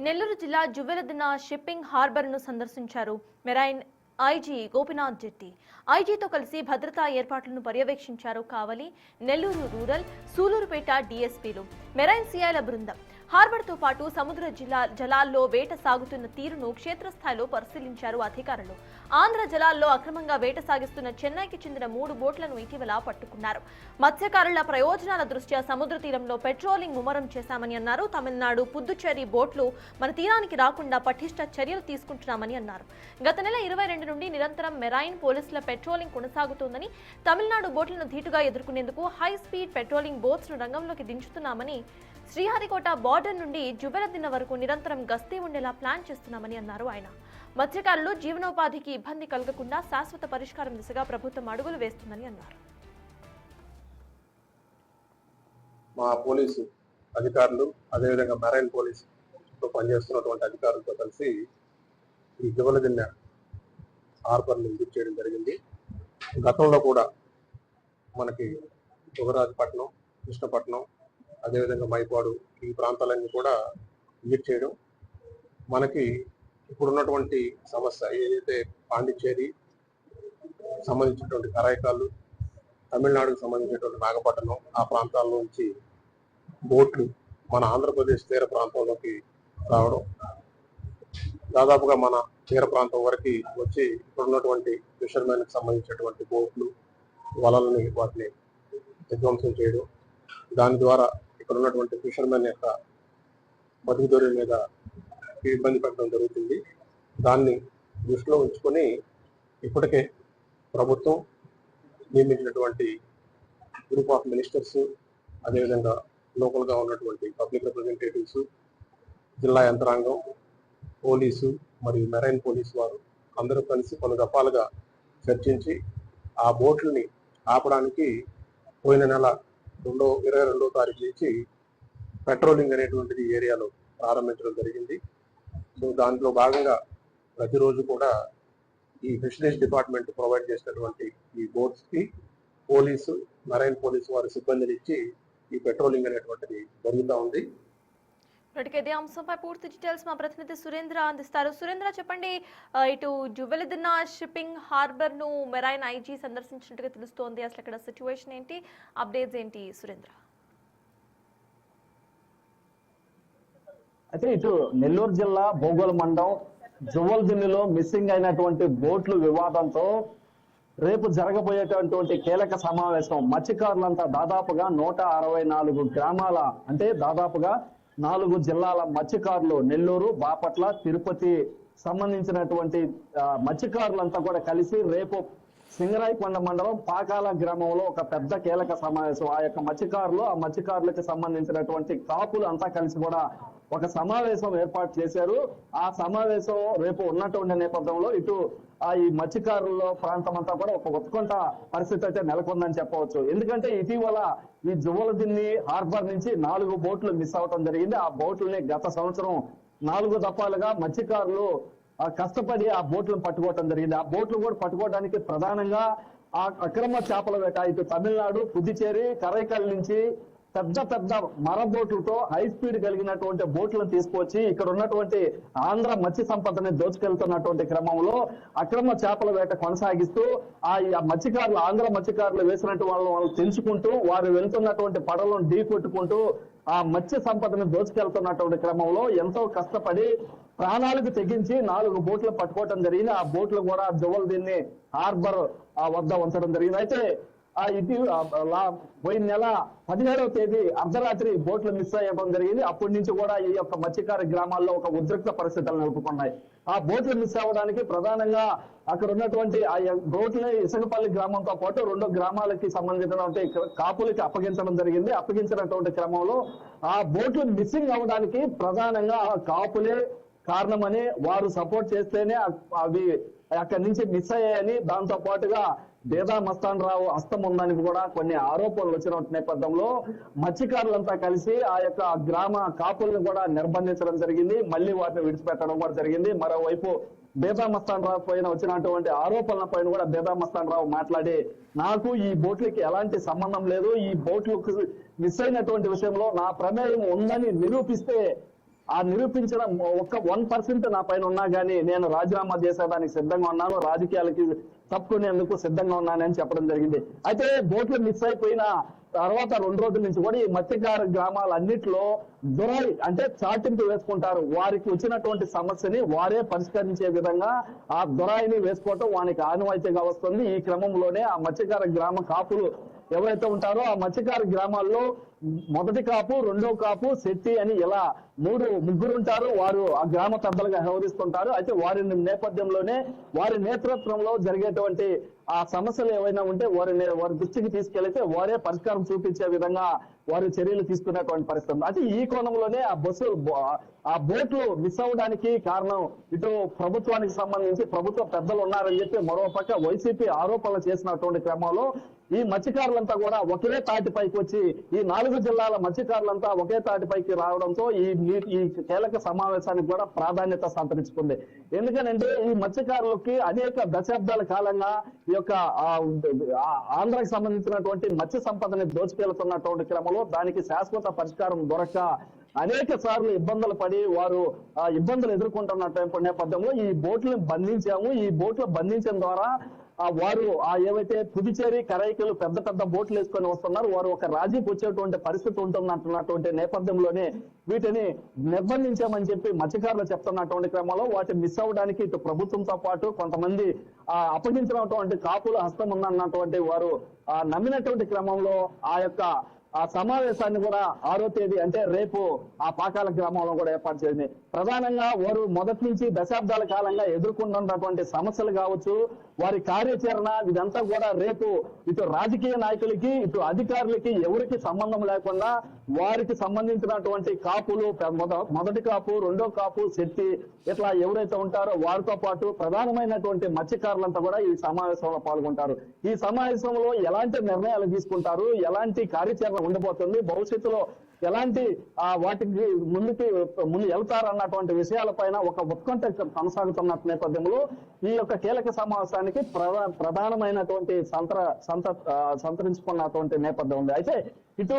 నెల్లూరు జిల్లా జువ్వెలదిన్న షిప్పింగ్ హార్బర్ను సందర్శించారు marine IG Gopinath జెట్టి. ఐజీతో కలిసి భద్రతా ఏర్పాట్లను పర్యవేక్షించారు కావలి, నెల్లూరు రూరల్, సూలూరుపేట డీఎస్పీలు, మెరైన్ సిఐల బృందం. హార్బర్తో పాటు సముద్ర జలాల్లో వేట సాగుతున్న తీరును క్షేత్రస్థాయిలో పరిశీలించారు అధికారులు. ఆంధ్ర జలాల్లో అక్రమంగా వేట సాగిస్తున్న చెన్నైకి చెందిన 3 బోట్లను ఇటీవల పట్టుకున్నారు. మత్స్యకారుల ప్రయోజనాల దృష్ట్యా సముద్ర తీరంలో పెట్రోలింగ్ ముమ్మరం చేశామని అన్నారు. తమిళనాడు, పుదుచ్చేరి బోట్లు మన తీరానికి రాకుండా పటిష్ట చర్యలు తీసుకుంటున్నామని అన్నారు. గత నెల 22 నుండి నిరంతరం మెరైన్ పోలీసుల పెట్రోలింగ్ కొనసాగుతోందని, తమిళనాడు బోట్లను ధీటుగా ఎదుర్కొనేందుకు హై స్పీడ్ పెట్రోలింగ్ బోట్స్ ను రంగంలోకి దించుతున్నామని, శ్రీహరికోట బార్డర్ నుండి జువ్వెలదిన్న వరకు నిరంతరం గస్తీ ఉండేలా ప్లాన్ చేస్తున్నామని అన్నారు ఆయన. మత్స్యకారులు జీవనోపాధికి ఇబ్బంది కలగకుండా శాశ్వత పరిష్కారం దిశగా ప్రభుత్వం అడుగులు వేస్తుందని అన్నారు. మా పోలీసు అధికారులు అదేవిధంగా మెరైన్ పోలీసుతో పనిచేస్తున్నటువంటి అధికారులతో కలిసి ఈ జువ్వెలదిన్న హార్బర్ని విజిట్ చేయడం జరిగింది. గతంలో కూడా మనకి యువరాజపట్నం, కృష్ణపట్నం, అదేవిధంగా మైపాడు ఈ ప్రాంతాలన్నీ కూడా విజిట్ చేయడం. మనకి ఇప్పుడున్నటువంటి సమస్య ఏదైతే పాండిచ్చేరి సంబంధించినటువంటి కరైకాలు, తమిళనాడుకు సంబంధించినటువంటి నాగపట్నం ఆ ప్రాంతాల నుంచి బోట్లు మన ఆంధ్రప్రదేశ్ తీర ప్రాంతంలోకి రావడం, దాదాపుగా మన తీర ప్రాంతం వరకు వచ్చి ఇప్పుడున్నటువంటి ఫిషర్మెన్కి సంబంధించినటువంటి బోట్లు, వలలని వాటిని విధ్వంసం చేయడం, దాని ద్వారా ఇక్కడ ఉన్నటువంటి ఫిషర్మెన్ యొక్క బతుకుదొరి మీద ఇబ్బంది పెట్టడం జరుగుతుంది. దాన్ని దృష్టిలో ఉంచుకొని ఇప్పటికే ప్రభుత్వం నియమించినటువంటి గ్రూప్ ఆఫ్ మినిస్టర్స్, అదేవిధంగా లోకల్గా ఉన్నటువంటి పబ్లిక్ రిప్రజెంటేటివ్స్, జిల్లా యంత్రాంగం, పోలీసు మరియు మెరైన్ పోలీసు వారు అందరూ కలిసి పలు దఫాలుగా చర్చించి ఆ బోట్లని ఆపడానికి పోయిన నెల 22వ తారీఖు నుంచి పెట్రోలింగ్ అనేటువంటిది ఏరియాలో ప్రారంభించడం జరిగింది. సో దాంట్లో భాగంగా ప్రతిరోజు కూడా ఈ ఫిషరీస్ డిపార్ట్మెంట్ ప్రొవైడ్ చేసినటువంటి ఈ బోట్స్కి పోలీసు, మెరైన్ పోలీసు వారి సిబ్బందిని ఇచ్చి ఈ పెట్రోలింగ్ అనేటువంటిది జరుగుతూ ఉంది. ఇదే అంశంపై పూర్తి డీటెయిల్స్ మా ప్రతినిధి సురేంద్ర అందిస్తారు. సురేంద్ర, చెప్పండి, ఇటు జువ్వెలదిన్న షిప్పింగ్ హార్బర్ ను మెరైన్ ఐజీ సందర్శించినట్టుగా తెలుస్తోంది. అసలు ఇక్కడ సిచ్యువేషన్ ఏంటి, అప్డేట్స్ ఏంటి సురేంద్ర? అయితే ఇటు నెల్లూరు జిల్లా బోగోల్ మండలం జువ్వెలదిన్నలో మిస్సింగ్ అయినటువంటి బోట్లు వివాదంతో రేపు జరగబోయేటటువంటి కీలక సమావేశం మత్స్యకారులంతా దాదాపుగా 164 గ్రామాల అంటే దాదాపుగా 4 జిల్లాల మత్స్యకారులు, నెల్లూరు, బాపట్ల, తిరుపతి సంబంధించినటువంటి మత్స్యకారులంతా కూడా కలిసి రేపు సింగరాయకొండ మండలం పాకాల గ్రామంలో ఒక పెద్ద కీలక సమావేశం. ఆ యొక్క మత్స్యకారులకు సంబంధించినటువంటి కాపులు అంతా కలిసి కూడా ఒక సమావేశం ఏర్పాటు చేశారు. ఆ సమావేశం రేపు ఉన్నటువంటి నేపథ్యంలో ఇటు ఈ మత్స్యకారుల ప్రాంతం అంతా కూడా ఒక ఉత్కంఠ పరిస్థితి అయితే నెలకొందని చెప్పవచ్చు. ఎందుకంటే ఇటీవల ఈ జువ్వెలదిన్ని హార్బర్ నుంచి 4 బోట్లు మిస్ అవటం జరిగింది. ఆ బోట్లని గత సంవత్సరం 4 దఫాలుగా మత్స్యకారులు కష్టపడి ఆ బోట్లను పట్టుకోవటం జరిగింది. ఆ బోట్లు కూడా పట్టుకోవడానికి ప్రధానంగా ఆ అక్రమ చేపల వేట ఇటు తమిళనాడు, పుదుచ్చేరి, కరైకల్ నుంచి పెద్ద మర బోట్లతో హై స్పీడ్ కలిగినటువంటి బోట్లను తీసుకొచ్చి ఇక్కడ ఉన్నటువంటి ఆంధ్ర మత్స్య సంపదని దోచుకెళ్తున్నటువంటి క్రమంలో అక్రమ చేపల వేట కొనసాగిస్తూ ఆ మత్స్యకారులు, ఆంధ్ర మత్స్యకారులు వేసినట్టు వాళ్ళు తెలుసుకుంటూ వారు వెళ్తున్నటువంటి పడవలను ఢీ కొట్టుకుంటూ ఆ మత్స్య సంపదను దోచుకెళ్తున్నటువంటి క్రమంలో ఎంతో కష్టపడి ప్రాణాలకు తెగించి 4 బోట్లు పట్టుకోవటం జరిగింది. ఆ బోట్లు కూడా జువ్వెలదిన్ని హార్బర్ వద్ద ఉంచడం జరిగింది. అయితే పోయిన నెల 17వ తేదీ అర్ధరాత్రి బోట్లు మిస్ అయ్యడం జరిగింది. అప్పటి నుంచి కూడా ఈ యొక్క మత్స్యకార గ్రామాల్లో ఒక ఉద్రిక్త పరిస్థితులు నెలకొన్నాయి. ఆ బోట్లు మిస్ అవ్వడానికి ప్రధానంగా అక్కడ ఉన్నటువంటి ఆ బోట్లని ఇసుకపల్లి గ్రామంతో పాటు 2 గ్రామాలకి సంబంధించినటువంటి కాపులకి అప్పగించడం జరిగింది. అప్పగించినటువంటి క్రమంలో ఆ బోట్లు మిస్సింగ్ అవ్వడానికి ప్రధానంగా కాపులే కారణమని, వారు సపోర్ట్ చేస్తేనే అవి అక్కడి నుంచి మిస్ అయ్యాయని, దాంతో పాటుగా బేదా మస్తాన్ రావు హస్తం ఉందని కూడా కొన్ని ఆరోపణలు వచ్చిన నేపథ్యంలో మత్స్యకారులంతా కలిసి ఆ యొక్క గ్రామ కాపులను కూడా నిర్బంధించడం జరిగింది. మళ్ళీ వాటిని విడిచిపెట్టడం కూడా జరిగింది. మరోవైపు బేదా మస్తాన్ రావు పైన వచ్చినటువంటి ఆరోపణల పైన కూడా బేదా మస్తాన్ రావు మాట్లాడి, నాకు ఈ బోట్లకి ఎలాంటి సంబంధం లేదు, ఈ బోట్లకు మిస్ అయినటువంటి విషయంలో నా ప్రమేయం ఉందని నిరూపిస్తే ఆ నిరూపించిన ఒక్క 1% నా పైన ఉన్నా గానీ నేను రాజీనామా చేసేదానికి సిద్ధంగా ఉన్నాను, రాజకీయాలకి తప్పుకునేందుకు సిద్ధంగా ఉన్నానని చెప్పడం జరిగింది. అయితే బోట్లు మిస్ అయిపోయిన తర్వాత 2 రోజుల నుంచి కూడా ఈ మత్స్యకార గ్రామాలన్నింటిలో దురాయి అంటే చాటింపు వేసుకుంటారు. వారికి వచ్చినటువంటి సమస్యని వారే పరిష్కరించే విధంగా ఆ దురాయిని వేసుకోవటం వానికి ఆనవాయితీగా వస్తుంది. ఈ క్రమంలోనే ఆ మత్స్యకార గ్రామ కాపులు ఎవరైతే ఉంటారో ఆ మత్స్యకార గ్రామాల్లో మొదటి కాపు, రెండో కాపు, శెట్టి అని ఇలా ముగ్గురు ఉంటారు. వారు ఆ గ్రామ పెద్దలుగా వ్యవహరిస్తుంటారు. అయితే వారి నేపథ్యంలోనే వారి నేతృత్వంలో జరిగేటువంటి ఆ సమస్యలు ఏవైనా ఉంటే వారి దృష్టికి తీసుకెళ్తే వారే పరిష్కారం చూపించే విధంగా వారు చర్యలు తీసుకునేటువంటి పరిస్థితి. అయితే ఈ కోణంలోనే ఆ బోట్లు మిస్ అవ్వడానికి కారణం ఇటు ప్రభుత్వానికి సంబంధించి ప్రభుత్వ పెద్దలు ఉన్నారని చెప్పి మరోపక్క వైసీపీ ఆరోపణలు చేసినటువంటి క్రమంలో ఈ మత్స్యకారులంతా కూడా ఒకే తాటిపైకి వచ్చి ఈ 4 జిల్లాల మత్స్యకారులంతా ఒకే తాటిపైకి రావడంతో ఈ కీలక సమావేశానికి కూడా ప్రాధాన్యత సంతరించుకుంది. ఎందుకనంటే ఈ మత్స్యకారులకి అనేక దశాబ్దాల కాలంగా ఈ యొక్క ఆంధ్రాకి సంబంధించినటువంటి మత్స్య సంపదని దోచుకెళ్తున్నటువంటి క్రమంలో దానికి శాశ్వత పరిష్కారం దొరక్క అనేక సార్లు ఇబ్బందులు పడి వారు ఇబ్బందులు ఎదుర్కొంటున్న నేపథ్యంలో ఈ బోట్లను బంధించాము. ఈ బోట్లు బంధించడం ద్వారా వారు ఏవైతే పుదుచేరి, కరైకలు పెద్ద బోట్లు వేసుకొని వస్తున్నారు, వారు ఒక రాజీకి వచ్చేటువంటి పరిస్థితి ఉంటుందంటున్నటువంటి నేపథ్యంలోనే వీటిని నిర్బంధించామని చెప్పి మత్స్యకారులు చెప్తున్నటువంటి క్రమంలో వాటిని మిస్ అవ్వడానికి ఇటు ప్రభుత్వంతో పాటు కొంతమంది అప్పగించినటువంటి కాపుల హస్తం ఉందన్నటువంటి వారు నమ్మినటువంటి క్రమంలో ఆ సమావేశాన్ని కూడా 6వ తేదీ అంటే రేపు ఆ పాకాల గ్రామంలో కూడా ఏర్పాటు చేసింది. ప్రధానంగా వారు మొదటి నుంచి దశాబ్దాల కాలంగా ఎదుర్కొంటున్నటువంటి సమస్యలు కావచ్చు, వారి కార్యాచరణ ఇదంతా కూడా రేపు ఇటు రాజకీయ నాయకులకి ఇటు అధికారులకి ఎవరికి సంబంధం లేకుండా వారికి సంబంధించినటువంటి కాపులు, మొదటి కాపు, రెండో కాపు, శెట్టి ఇట్లా ఎవరైతే ఉంటారో వారితో పాటు ప్రధానమైనటువంటి మత్స్యకారులంతా కూడా ఈ సమావేశంలో పాల్గొంటారు. ఈ సమావేశంలో ఎలాంటి నిర్ణయాలు తీసుకుంటారు, ఎలాంటి కార్యాచరణ ఉండబోతుంది, భవిష్యత్తులో ఎలాంటి వాటికి ముందు వెళ్తారన్నటువంటి విషయాలపైన ఒక ఉత్కంఠ కొనసాగుతున్న నేపథ్యంలో ఈ యొక్క కీలక సమావేశానికి ప్రధానమైనటువంటి సంతరించుకున్నటువంటి నేపథ్యం ఉంది. అయితే ఇటు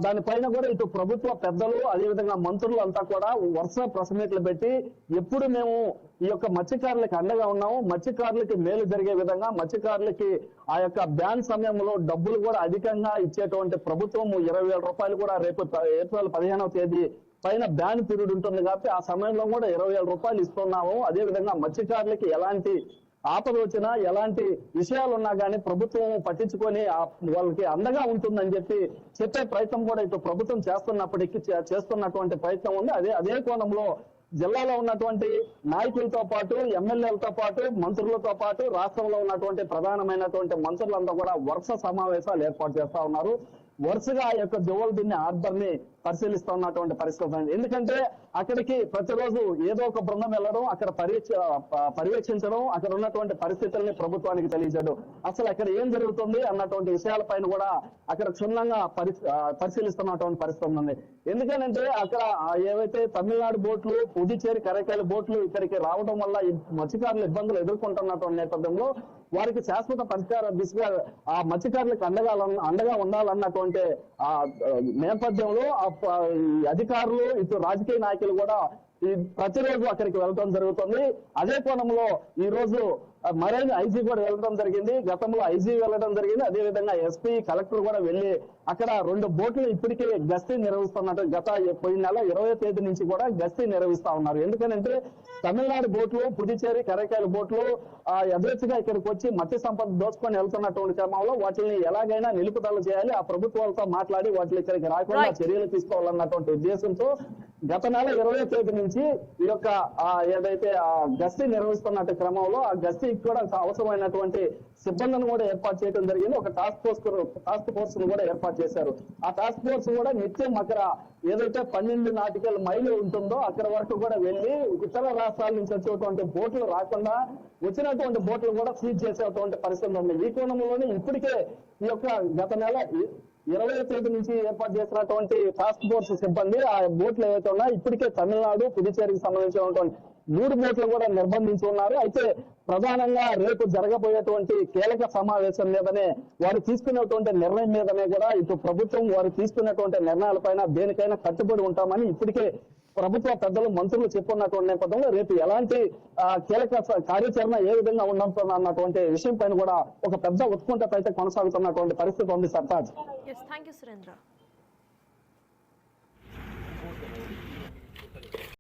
దానిపైన కూడా ఇటు ప్రభుత్వ పెద్దలు అదేవిధంగా మంత్రులు అంతా కూడా వరుస ప్రెస్ మీట్లు పెట్టి ఎప్పుడు మేము ఈ యొక్క మత్స్యకారులకు అండగా ఉన్నాము, మత్స్యకారులకి మేలు జరిగే విధంగా మత్స్యకారులకి ఆ యొక్క బ్యాన్ సమయంలో డబ్బులు కూడా అధికంగా ఇచ్చేటువంటి ప్రభుత్వం 20,000 రూపాయలు కూడా రేపు ఏప్రిల్ 15వ తేదీ పైన బ్యాన్ పీరియడ్ ఉంటుంది కాబట్టి ఆ సమయంలో కూడా 20,000 రూపాయలు ఇస్తున్నాము. అదేవిధంగా మత్స్యకారులకి ఎలాంటి ఆపద వచ్చినా ఎలాంటి విషయాలు ఉన్నా కానీ ప్రభుత్వం పట్టించుకొని వాళ్ళకి అండగా ఉంటుందని చెప్పే ప్రయత్నం కూడా ఇటు ప్రభుత్వం చేస్తున్నటువంటి ప్రయత్నం ఉంది. అదే కోణంలో జిల్లాలో ఉన్నటువంటి నాయకులతో పాటు, ఎమ్మెల్యేలతో పాటు, మంత్రులతో పాటు రాష్ట్రంలో ఉన్నటువంటి ప్రధానమైనటువంటి మంత్రులంతా కూడా వరుస సమావేశాలు ఏర్పాటు చేస్తా ఉన్నారు. వరుసగా ఆ యొక్క జువల్దిన్ని హార్బర్ ని పరిశీలిస్తా ఉన్నటువంటి పరిస్థితి. ఎందుకంటే అక్కడికి ప్రతిరోజు ఏదో ఒక బృందం వెళ్ళడం, అక్కడ పర్యవేక్షించడం, అక్కడ ఉన్నటువంటి పరిస్థితుల్ని ప్రభుత్వానికి తెలియజేయడం, అసలు అక్కడ ఏం జరుగుతుంది అన్నటువంటి విషయాలపైన కూడా అక్కడ క్షుణ్ణంగా పరిశీలిస్తున్నటువంటి పరిస్థితి ఉంది. ఎందుకంటే అక్కడ ఏవైతే తమిళనాడు బోట్లు, పుదుచేరి, కరైకాల బోట్లు ఇక్కడికి రావడం వల్ల మత్స్యకారులు ఇబ్బందులు ఎదుర్కొంటున్నటువంటి నేపథ్యంలో వారికి శాశ్వత పరిష్కార దిశగా ఆ మత్స్యకారులకు అండగా ఉండాలన్నటువంటి ఆ నేపథ్యంలో అధికారులు ఇటు రాజకీయ నాయకులు కూడా ప్రతిరోజు అక్కడికి వెళ్ళడం జరుగుతుంది. అదే కోణంలో ఈ రోజు మరైన్ ఐజీ కూడా వెళ్ళడం జరిగింది. గతంలో ఐజీ వెళ్ళడం జరిగింది. అదేవిధంగా ఎస్పీ, కలెక్టర్ కూడా వెళ్లి అక్కడ 2 బోట్లు ఇప్పటికే గస్తీ నిర్వహిస్తున్నట్టు పోయిన నెల 20వ తేదీ నుంచి కూడా గస్తీ నిర్వహిస్తా ఉన్నారు. ఎందుకంటే తమిళనాడు బోట్లు, పుదుచేరి, కరైకాయల బోట్లు యథేచ్ఛగా ఇక్కడికి వచ్చి మత్స్య సంపద దోచుకొని వెళ్తున్నటువంటి క్రమంలో వాటిని ఎలాగైనా నిలుపుదల చేయాలి, ఆ ప్రభుత్వాలతో మాట్లాడి వాటిని ఇక్కడికి రాకుండా చర్యలు తీసుకోవాలన్నటువంటి ఉద్దేశంతో గత నెల 20వ తేదీ నుంచి ఈ యొక్క ఏదైతే గస్తీ నిర్వహిస్తున్నట్టు క్రమంలో ఆ గస్తీ కూడా అవసరమైనటువంటి సిబ్బందిని కూడా ఏర్పాటు చేయడం జరిగింది. ఒక టాస్క్ ఫోర్స్ ను కూడా ఏర్పాటు చేశారు. ఆ టాస్క్ ఫోర్స్ కూడా నిత్యం అక్కడ ఏదైతే 12 నాటికల్ మైలు ఉంటుందో అక్కడ వరకు కూడా వెళ్లి ఇతర రాష్ట్రాల నుంచి వచ్చేటువంటి బోట్లు రాకుండా వచ్చినటువంటి బోట్లు కూడా సీజ్ చేసేటువంటి పరిస్థితి ఉంది. ఈ కోణంలోనే ఇప్పటికే ఈ యొక్క గత నెల 20వ తేదీ నుంచి ఏర్పాటు చేసినటువంటి టాస్క్ ఫోర్స్ సిబ్బంది ఆ బోట్లు ఏవైతే ఉన్నాయో ఇప్పటికే తమిళనాడు, పుదుచేరికి సంబంధించినటువంటి 3 బోట్లు కూడా నిర్బంధించి ఉన్నారు. అయితే ప్రధానంగా రేపు జరగబోయేటువంటి కీలక సమావేశం మీదనే వారు తీసుకునేటువంటి నిర్ణయం మీదనే కూడా ఇటు ప్రభుత్వం వారు తీసుకున్నటువంటి నిర్ణయాలపైన దేనికైనా కట్టుబడి ఉంటామని ఇప్పటికే ప్రభుత్వ పెద్దలు మంత్రులు చెప్పున్నటువంటి నేపథ్యంలో రేపు ఎలాంటి కీలక కార్యాచరణ ఏ విధంగా ఉండనున్నటువంటి విషయం పైన కూడా ఒక పెద్ద ఉత్కంఠత అయితే కొనసాగుతున్నటువంటి పరిస్థితి ఉంది Sartaj. Yes, thank you, Surendra.